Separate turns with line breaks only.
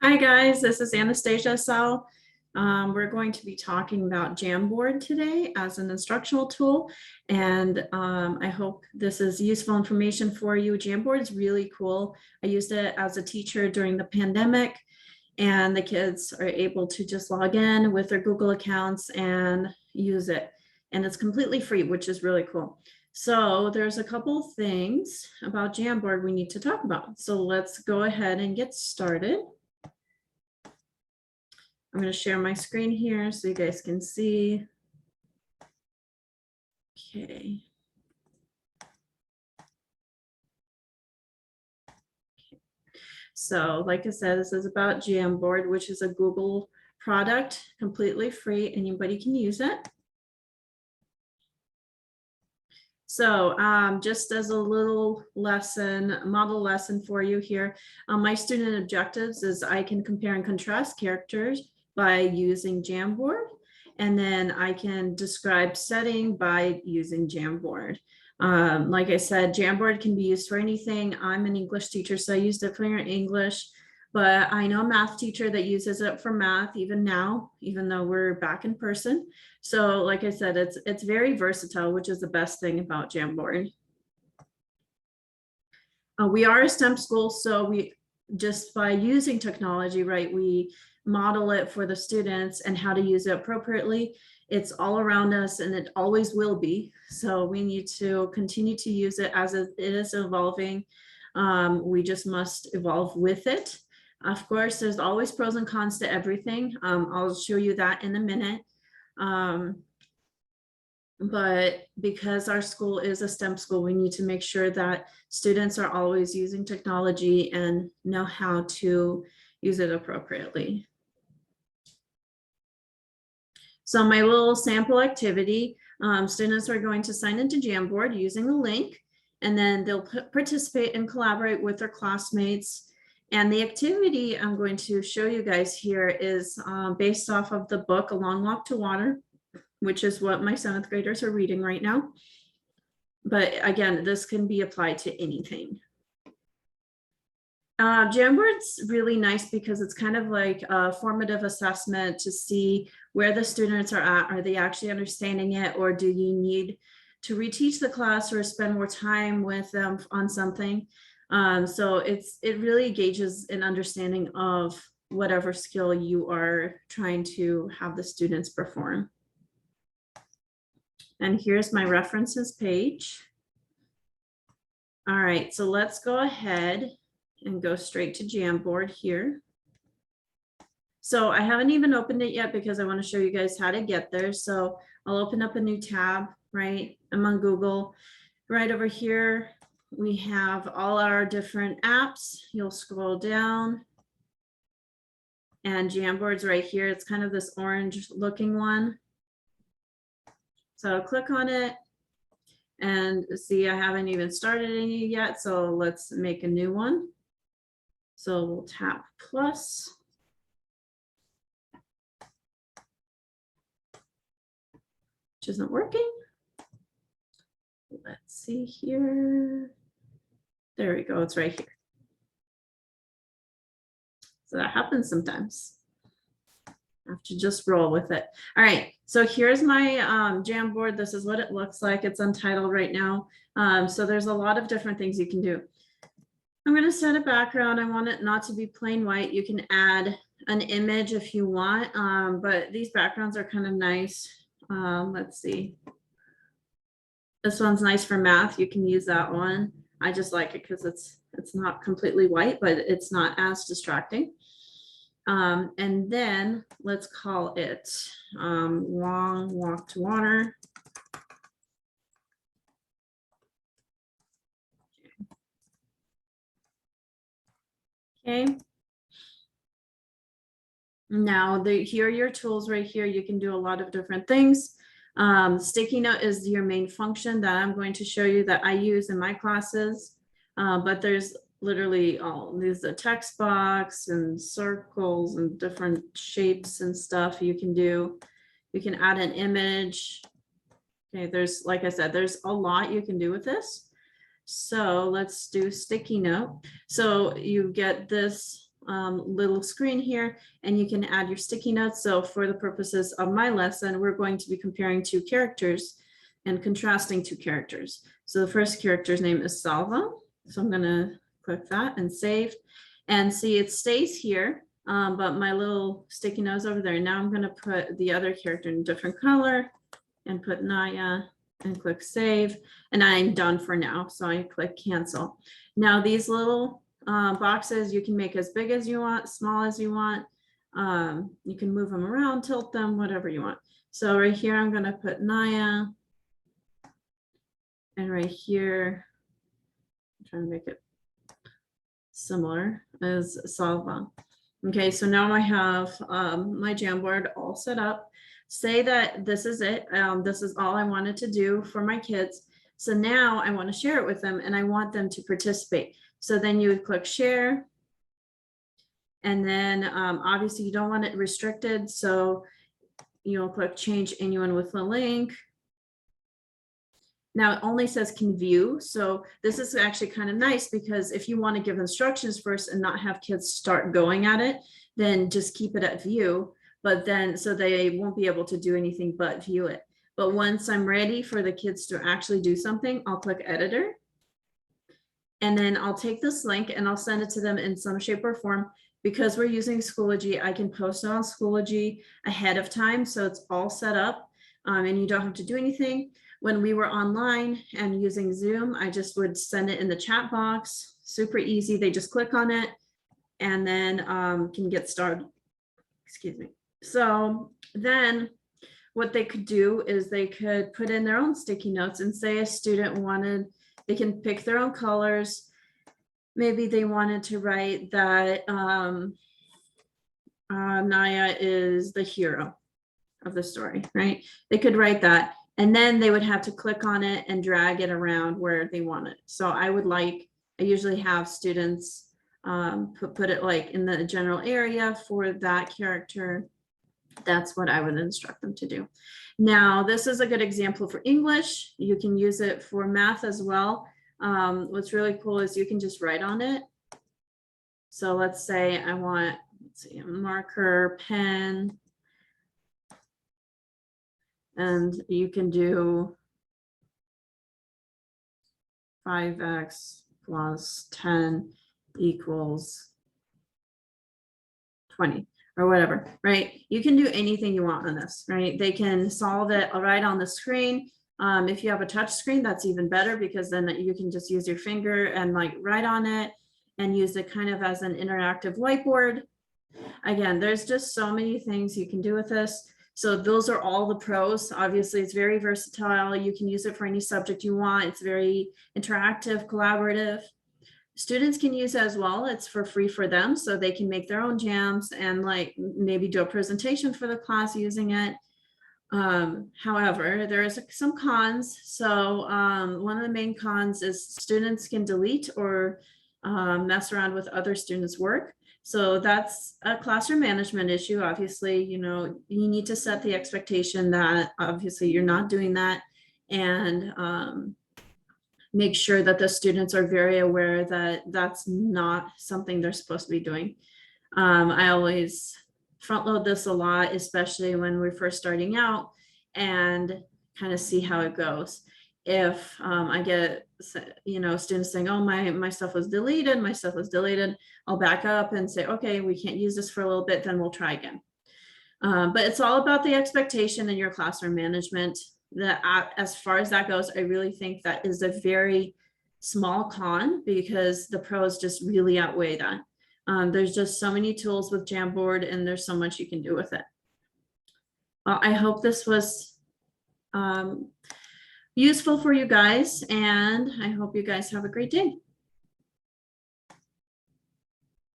Hi guys, this is Anastasia Sal. We're going to be talking about Jamboard today as an instructional tool, and I hope this is useful information for you. Jamboard is really cool. I used it as a teacher during the pandemic, and the kids are able to just log in with their Google accounts and use it. And it's completely free, which is really cool. So there's a couple things about Jamboard we need to talk about. So let's go ahead and get started. I'm going to share my screen here so you guys can see. Okay. So like I said, this is about Jamboard, which is a Google product, completely free. Anybody can use it. So just as a little lesson, model lesson for you here, my student objectives is I can compare and contrast characters by using Jamboard, and then I can describe setting by using Jamboard. Like I said, Jamboard can be used for anything. I'm an English teacher, so I used it for English, but I know a math teacher that uses it for math even now, even though we're back in person. So like I said, it's very versatile, which is the best thing about Jamboard. We are a STEM school, so we just by using technology, right, we model it for the students and how to use it appropriately. It's all around us and it always will be. So we need to continue to use it as it is evolving. We just must evolve with it. Of course, there's always pros and cons to everything. I'll show you that in a minute. But because our school is a STEM school, we need to make sure that students are always using technology and know how to use it appropriately. So my little sample activity, students are going to sign into Jamboard using a link, and then they'll participate and collaborate with their classmates. And the activity I'm going to show you guys here is based off of the book, A Long Walk to Water, which is what my 7th graders are reading right now. But again, this can be applied to anything. Jamboard's really nice because it's kind of like a formative assessment to see where the students are at. Are they actually understanding it, or do you need to reteach the class or spend more time with them on something? So it really gauges an understanding of whatever skill you are trying to have the students perform. And here's my references page. All right, so let's go ahead and go straight to Jamboard here. So I haven't even opened it yet because I want to show you guys how to get there. So I'll open up a new tab, right? I'm on Google. Right over here, we have all our different apps. You'll scroll down and Jamboard's right here. It's kind of this orange looking one. So I'll click on it and see, I haven't even started any yet. So let's make a new one. So we'll tap plus. Which isn't working. Let's see here. There we go, it's right here. So that happens sometimes. I have to just roll with it. All right, so here's my Jamboard. This is what it looks like. It's untitled right now. So there's a lot of different things you can do. I'm going to set a background. I want it not to be plain white. You can add an image if you want, but these backgrounds are kind of nice. Let's see. This one's nice for math. You can use that one. I just like it because it's not completely white, but it's not as distracting. And then let's call it Long Walk to Water. Okay. Now here are your tools right here. You can do a lot of different things. Sticky note is your main function that I'm going to show you that I use in my classes. But there's literally all these a text box and circles and different shapes and stuff you can do. You can add an image. Okay, there's, like I said, there's a lot you can do with this. So let's do sticky note. So you get this little screen here, and you can add your sticky notes. So for the purposes of my lesson, we're going to be comparing two characters and contrasting two characters. So the first character's name is Salva. So I'm going to click that and save, and see it stays here. But my little sticky notes over there. Now I'm going to put the other character in a different color and put Naya and click save, and I'm done for now. So I click cancel. Now these little boxes you can make as big as you want, small as you want. You can move them around, tilt them, whatever you want. So right here I'm going to put Naya, and right here I'm trying to make it similar as Salva. Okay, so now I have my Jamboard all set up. Say that this is it. This is all I wanted to do for my kids. So now I want to share it with them, and I want them to participate. So then you would click share. And then obviously you don't want it restricted. So you'll click change anyone with the link. Now it only says can view. So this is actually kind of nice, because if you want to give instructions first and not have kids start going at it, then just keep it at view. But then, so they won't be able to do anything but view it. But once I'm ready for the kids to actually do something, I'll click editor. And then I'll take this link and I'll send it to them in some shape or form. Because we're using Schoology, I can post it on Schoology ahead of time. So it's all set up and you don't have to do anything. When we were online and using Zoom, I just would send it in the chat box. Super easy. They just click on it and then can get started. Excuse me. So then what they could do is they could put in their own sticky notes, and say a student wanted, they can pick their own colors. Maybe they wanted to write that Naya is the hero of the story, right? They could write that, and then they would have to click on it and drag it around where they want it. So I usually have students put it like in the general area for that character. That's what I would instruct them to do. Now, this is a good example for English. You can use it for math as well. What's really cool is you can just write on it. So let's say I want, let's see, a marker, pen, and you can do 5x plus 10 equals 20 or whatever, right? You can do anything you want on this, right? They can solve it right on the screen. If you have a touch screen, that's even better, because then you can just use your finger and like write on it and use it kind of as an interactive whiteboard. Again, there's just so many things you can do with this. So those are all the pros. Obviously, it's very versatile. You can use it for any subject you want. It's very interactive, collaborative. Students can use it as well. It's for free for them, so they can make their own jams and like maybe do a presentation for the class using it. However, there is some cons. So one of the main cons is students can delete or mess around with other students' work. So that's a classroom management issue. Obviously, you know, you need to set the expectation that obviously you're not doing that, and make sure that the students are very aware that that's not something they're supposed to be doing. I always front load this a lot, especially when we're first starting out, and kind of see how it goes. If I get, you know, students saying, oh, my stuff was deleted, I'll back up and say, okay, we can't use this for a little bit, then we'll try again. But it's all about the expectation in your classroom management. That as far as that goes, I really think that is a very small con, because the pros just really outweigh that. There's just so many tools with Jamboard, and there's so much you can do with it. Well, I hope this was useful for you guys, and I hope you guys have a great day.